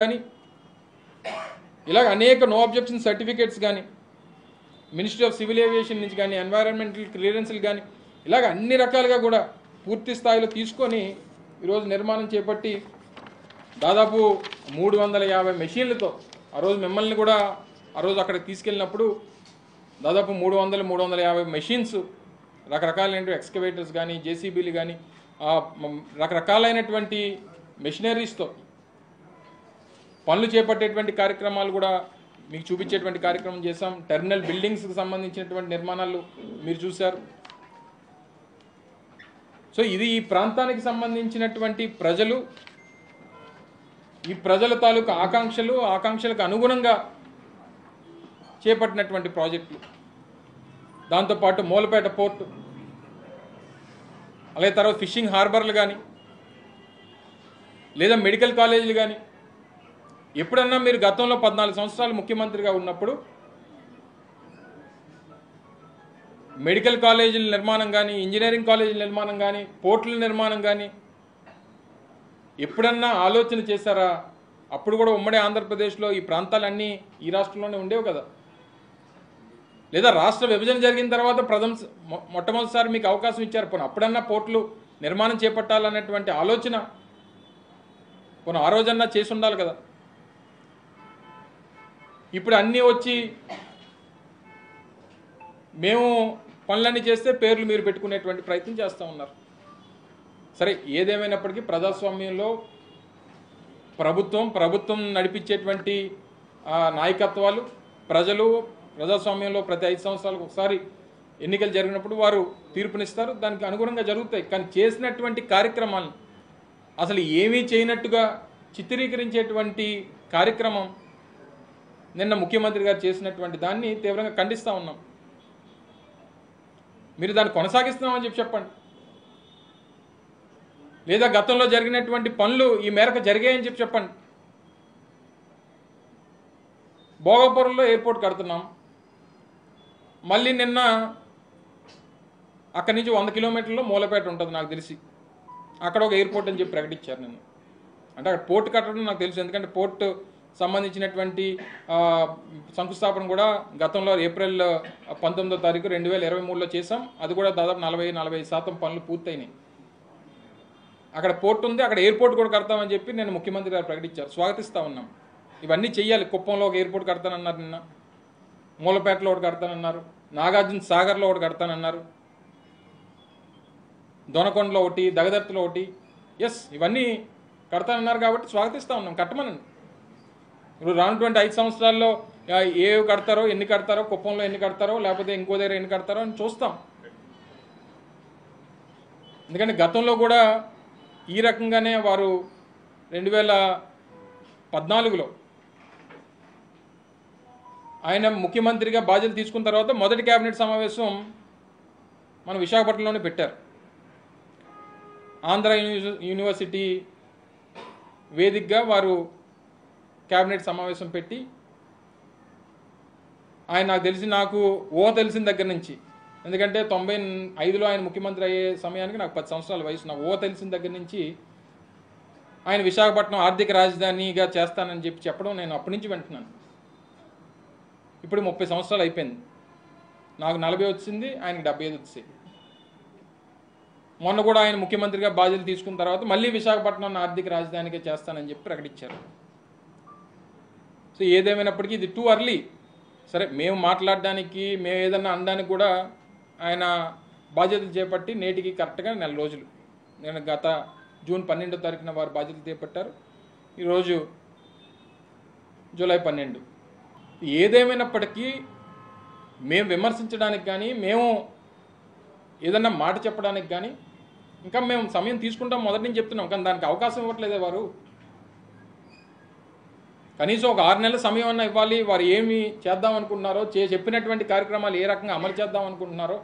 కానీ ఇలాగ అనేక నో అబ్జెక్షన్ సర్టిఫికేట్స్ కానీ మినిస్ట్రీ ఆఫ్ సివిల్ ఏవియేషన్ నుంచి కానీ ఎన్వైరన్మెంటల్ క్లియరెన్స్లు కానీ ఇలాగ అన్ని రకాలుగా కూడా పూర్తి స్థాయిలో తీసుకొని ఈరోజు నిర్మాణం చేపట్టి దాదాపు 350 మెషిన్లతో ఆ రోజు మిమ్మల్ని కూడా ఆ రోజు అక్కడికి తీసుకెళ్ళినప్పుడు దాదాపు 350 మెషిన్స్ రకరకాలైన ఎక్స్కవేటర్స్ కానీ జేసీబీలు కానీ రకరకాలైనటువంటి మెషినరీస్తో పనులు చేపట్టేటువంటి కార్యక్రమాలు కూడా మీకు చూపించేటువంటి కార్యక్రమం చేశాం. టెర్మినల్ బిల్డింగ్స్కి సంబంధించినటువంటి నిర్మాణాలు మీరు చూశారు. సో ఇది ఈ ప్రాంతానికి సంబంధించినటువంటి ప్రజలు, ఈ ప్రజల తాలూకు ఆకాంక్షలకు అనుగుణంగా చేపట్టినటువంటి ప్రాజెక్టులు. దాంతోపాటు మూలపేట పోర్టు, అలాగే తర్వాత ఫిషింగ్ హార్బర్లు కానీ లేదా మెడికల్ కాలేజీలు కానీ ఎప్పుడన్నా మీరు గతంలో 14 సంవత్సరాలు ముఖ్యమంత్రిగా ఉన్నప్పుడు మెడికల్ కాలేజీల నిర్మాణం కానీ ఇంజనీరింగ్ కాలేజీల నిర్మాణం కానీ పోర్టుల నిర్మాణం కానీ ఎప్పుడన్నా ఆలోచన చేశారా? అప్పుడు కూడా ఉమ్మడి ఆంధ్రప్రదేశ్లో ఈ ప్రాంతాలన్నీ ఈ రాష్ట్రంలోనే ఉండేవి కదా. లేదా రాష్ట్ర విభజన జరిగిన తర్వాత మొట్టమొదటిసారి మీకు అవకాశం ఇచ్చారు. పోనీ అప్పుడన్నా పోర్టులు నిర్మాణం చేపట్టాలనేటువంటి ఆలోచన పోనీ ఆ రోజన్నా చేసి ఉండాలి కదా. ఇప్పుడు అన్నీ వచ్చి మేము పనులన్నీ చేస్తే పేర్లు మీరు పెట్టుకునేటువంటి ప్రయత్నం చేస్తూ ఉన్నారు. సరే, ఏదేమైనప్పటికీ ప్రజాస్వామ్యంలో ప్రభుత్వం నడిపించేటువంటి నాయకత్వాలు ప్రజాస్వామ్యంలో ప్రతి 5 సంవత్సరాలకు ఒకసారి ఎన్నికలు జరిగినప్పుడు వారు తీర్పునిస్తారు. దానికి అనుగుణంగా జరుగుతాయి. కానీ చేసినటువంటి కార్యక్రమాలను అసలు ఏమీ చేయనట్టుగా చిత్రీకరించేటువంటి కార్యక్రమం నిన్న ముఖ్యమంత్రి గారు చేసినటువంటి దాన్ని తీవ్రంగా ఖండిస్తూ ఉన్నాం. మీరు దాన్ని కొనసాగిస్తున్నామని చెప్పండి, లేదా గతంలో జరిగినటువంటి పనులు ఈ మేరకు జరిగాయని చెప్పండి. భోగాపురంలో ఎయిర్పోర్ట్ కడుతున్నాం, మళ్ళీ నిన్న అక్కడి నుంచి 100 కిలోమీటర్లో మూలపేట ఉంటుంది నాకు తెలిసి, అక్కడ ఒక ఎయిర్పోర్ట్ అని చెప్పి ప్రకటించారు నిన్న. అంటే అక్కడ పోర్టు కట్టడం నాకు తెలుసు, ఎందుకంటే పోర్టు సంబంధించినటువంటి శంకుస్థాపన కూడా గతంలో ఏప్రిల్ 19వ తారీఖు 2023లో చేసాం. అది కూడా దాదాపు 40% పనులు పూర్తయినాయి. అక్కడ పోర్టు ఉంది, అక్కడ ఎయిర్పోర్ట్ కూడా కడతామని చెప్పి నేను ముఖ్యమంత్రి గారు ప్రకటించారు. స్వాగతిస్తూ ఉన్నాం. ఇవన్నీ చెయ్యాలి. కుప్పంలో ఒక ఎయిర్పోర్ట్ కడతానన్నారు, నిన్న మూలపేటలో ఒకటి కడతానన్నారు, నాగార్జున సాగర్లో ఒకటి కడతానన్నారు, దొనకొండలో ఒకటి, దగదర్తిలో ఒకటి. ఎస్, ఇవన్నీ కడతానన్నారు కాబట్టి స్వాగతిస్తూ ఉన్నాం. కట్టమనండి. ఇప్పుడు రానుటువంటి 5 సంవత్సరాల్లో ఏవి కడతారో, ఎన్ని కడతారో, కుప్పంలో ఎన్ని కడతారో, లేకపోతే ఇంకో దగ్గర ఎన్ని కడతారో అని చూస్తాం. ఎందుకంటే గతంలో కూడా ఈ రకంగానే వారు 2014లో ఆయన ముఖ్యమంత్రిగా బాధ్యతలు తీసుకున్న తర్వాత మొదటి కేబినెట్ సమావేశం మన విశాఖపట్నంలోనే పెట్టారు. ఆంధ్ర యూనివర్సిటీ వేదికగా వారు కేబినెట్ సమావేశం పెట్టి ఆయన నాకు తెలిసిన దగ్గర నుంచి, ఎందుకంటే 95లో ఆయన ముఖ్యమంత్రి అయ్యే సమయానికి నాకు 10 సంవత్సరాల వయసు. నాకు తెలిసిన దగ్గర నుంచి ఆయన విశాఖపట్నం ఆర్థిక రాజధానిగా చేస్తానని చెప్పడం నేను అప్పటి నుంచి వింటున్నాను. ఇప్పుడు 30 సంవత్సరాలు అయిపోయింది. నాకు 40 వచ్చింది, ఆయనకి 75 వచ్చాయి. మొన్న కూడా ఆయన ముఖ్యమంత్రిగా బాధ్యతలు తీసుకున్న తర్వాత మళ్ళీ విశాఖపట్నం ఆర్థిక రాజధానిగా చేస్తానని చెప్పి ప్రకటించారు. సో ఏదేమైనప్పటికీ ఇది టూ అర్లీ. సరే, మేము మాట్లాడడానికి, మేము ఏదన్నా అనడానికి కూడా ఆయన బాధ్యతలు చేపట్టి నేటికి కరెక్ట్గా 4 రోజులు. నేను గత జూన్ 12వ తారీఖున వారు బాధ్యతలు చేపట్టారు. ఈరోజు జూలై 12. ఏదేమైనప్పటికీ మేము విమర్శించడానికి కానీ, మేము ఏదన్నా మాట చెప్పడానికి కానీ ఇంకా మేము సమయం తీసుకుంటాం మొదటి నుంచి చెప్తున్నాం. కానీ దానికి అవకాశం ఇవ్వట్లేదే వారు. కనీసం ఒక 6 నెలల సమయం అన్నా ఇవ్వాలి. వారు ఏమి చేద్దాం అనుకుంటున్నారో, చెప్పినటువంటి కార్యక్రమాలు ఏ రకంగా అమలు చేద్దాం అనుకుంటున్నారో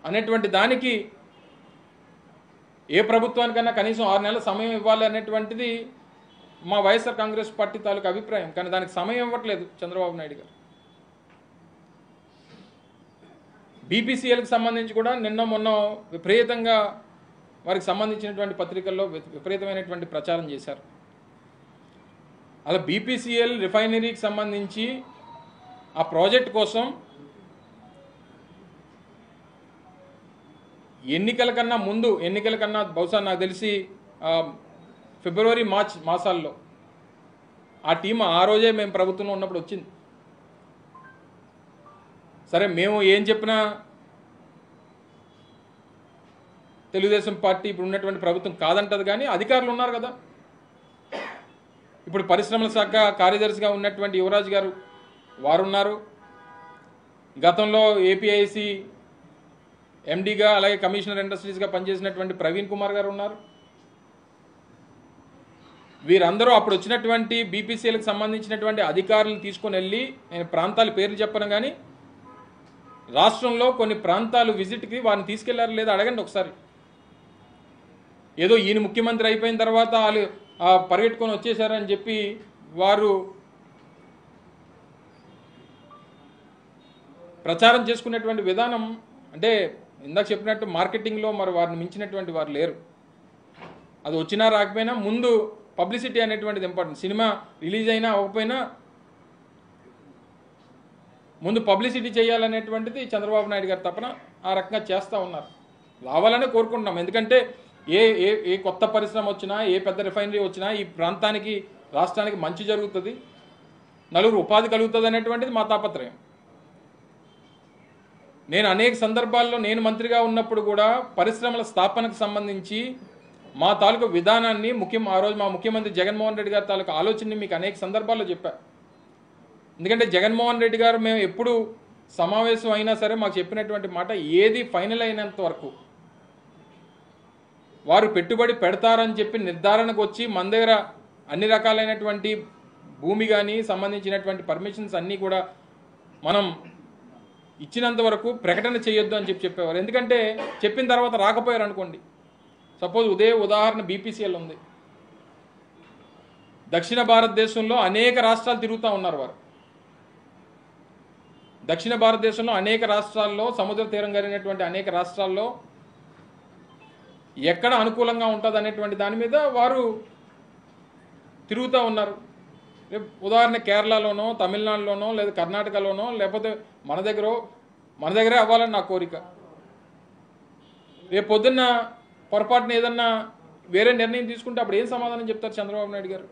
అనేటువంటి దానికి ఏ ప్రభుత్వానికైనా కనీసం 6 నెలల సమయం ఇవ్వాలి అనేటువంటిది మా వైఎస్ఆర్ కాంగ్రెస్ పార్టీ తాలూకు అభిప్రాయం. కానీ దానికి సమయం ఇవ్వట్లేదు చంద్రబాబు నాయుడు గారు. బీపీసీఎల్కి సంబంధించి కూడా నిన్న మొన్న విపరీతంగా వారికి సంబంధించినటువంటి పత్రికల్లో విపరీతమైనటువంటి ప్రచారం చేశారు. అలా బీపీసీఎల్ రిఫైనరీకి సంబంధించి ఆ ప్రాజెక్ట్ కోసం ఎన్నికల కన్నా బహుశా నాకు తెలిసి ఫిబ్రవరి మార్చ్ మాసాల్లో ఆ టీం ఆ రోజే మేము ప్రభుత్వంలో ఉన్నప్పుడు వచ్చింది. సరే మేము ఏం చెప్పినా తెలుగుదేశం పార్టీ ఇప్పుడు ఉన్నటువంటి ప్రభుత్వం కాదంటది, కానీ అధికారులు ఉన్నారు కదా. ఇప్పుడు పరిశ్రమల శాఖ కార్యదర్శిగా ఉన్నటువంటి యువరాజ్ గారు వారు ఉన్నారు. గతంలో ఏపీఐసి ఎండీగా అలాగే కమిషనర్ ఇండస్ట్రీస్గా పనిచేసినటువంటి ప్రవీణ్ కుమార్ గారు ఉన్నారు. వీరందరూ అప్పుడు వచ్చినటువంటి బీపీసీఎల్కి సంబంధించినటువంటి అధికారులను తీసుకొని వెళ్ళి, నేను ప్రాంతాల పేర్లు చెప్పను కానీ రాష్ట్రంలో కొన్ని ప్రాంతాలు విజిట్కి వారిని తీసుకెళ్లారు లేదా అడగండి ఒకసారి. ఏదో ఈయన ముఖ్యమంత్రి అయిపోయిన తర్వాత వాళ్ళు పరిగెట్టుకొని వచ్చేసారని చెప్పి వారు ప్రచారం చేసుకునేటువంటి విధానం, అంటే ఇందాక చెప్పినట్టు మార్కెటింగ్లో మరి వారిని మించినటువంటి వారు లేరు. అది వచ్చినా రాకపోయినా ముందు పబ్లిసిటీ అనేటువంటిది ఇంపార్టెంట్. సినిమా రిలీజ్ అయినా అవ్వకపోయినా ముందు పబ్లిసిటీ చేయాలనేటువంటిది చంద్రబాబు నాయుడు గారు తప్పన ఆ రకంగా చేస్తూ ఉన్నారు. రావాలనే కోరుకుంటున్నాం. ఎందుకంటే ఏ కొత్త పరిశ్రమ వచ్చినా, ఏ పెద్ద రిఫైనరీ వచ్చినా ఈ ప్రాంతానికి, రాష్ట్రానికి మంచి జరుగుతుంది, నలుగురు ఉపాధి కలుగుతుంది అనేటువంటిది మా తాపత్రయం. నేను అనేక సందర్భాల్లో నేను మంత్రిగా ఉన్నప్పుడు కూడా పరిశ్రమల స్థాపనకు సంబంధించి మా తాలూకు విధానాన్ని ఆ రోజు మా ముఖ్యమంత్రి జగన్మోహన్ రెడ్డి గారి తాలూకు ఆలోచనని మీకు అనేక సందర్భాల్లో చెప్పారు. ఎందుకంటే జగన్మోహన్ రెడ్డి గారు మేము ఎప్పుడు సమావేశం అయినా సరే మాకు చెప్పినటువంటి మాట, ఏది ఫైనల్ అయినంత వరకు వారు పెట్టుబడి పెడతారని చెప్పి నిర్ధారణకు వచ్చి మన దగ్గర అన్ని రకాలైనటువంటి భూమి కానీ సంబంధించినటువంటి పర్మిషన్స్ అన్నీ కూడా మనం ఇచ్చినంత వరకు ప్రకటన చేయొద్దు అని చెప్పేవారు. ఎందుకంటే చెప్పిన తర్వాత రాకపోయారు అనుకోండి, సపోజ్ ఉదాహరణ బీపీసీఎల్ ఉంది. దక్షిణ భారతదేశంలో అనేక రాష్ట్రాలు తిరుగుతూ ఉన్నారు వారు. దక్షిణ భారతదేశంలో అనేక రాష్ట్రాల్లో, సముద్ర తీరం కలిగినటువంటి అనేక రాష్ట్రాల్లో ఎక్కడ అనుకూలంగా ఉంటుంది అనేటువంటి దాని మీద వారు తిరుగుతూ ఉన్నారు. ఉదాహరణ కేరళలోనో, తమిళనాడులోనో, లేదా కర్ణాటకలోనో, లేకపోతే మన దగ్గరే అవ్వాలని నా కోరిక. రేపు పొద్దున్న పొరపాటున ఏదన్నా వేరే నిర్ణయం తీసుకుంటే అప్పుడు ఏం సమాధానం చెప్తారు చంద్రబాబు నాయుడు గారు?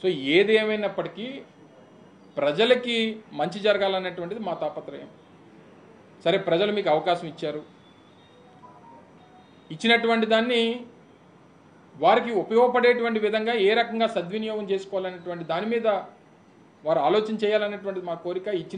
సో ఏది ఏమైనప్పటికీ ప్రజలకి మంచి జరగాలనేటువంటిది మా తాపత్రయం. సరే, ప్రజలు మీకు అవకాశం ఇచ్చారు, ఇచ్చినటువంటి దాన్ని వారికి ఉపయోగపడేటువంటి విధంగా ఏ రకంగా సద్వినియోగం చేసుకోవాలనేటువంటి దాని మీద వారు ఆలోచన చేయాలనేటువంటిది మా కోరిక.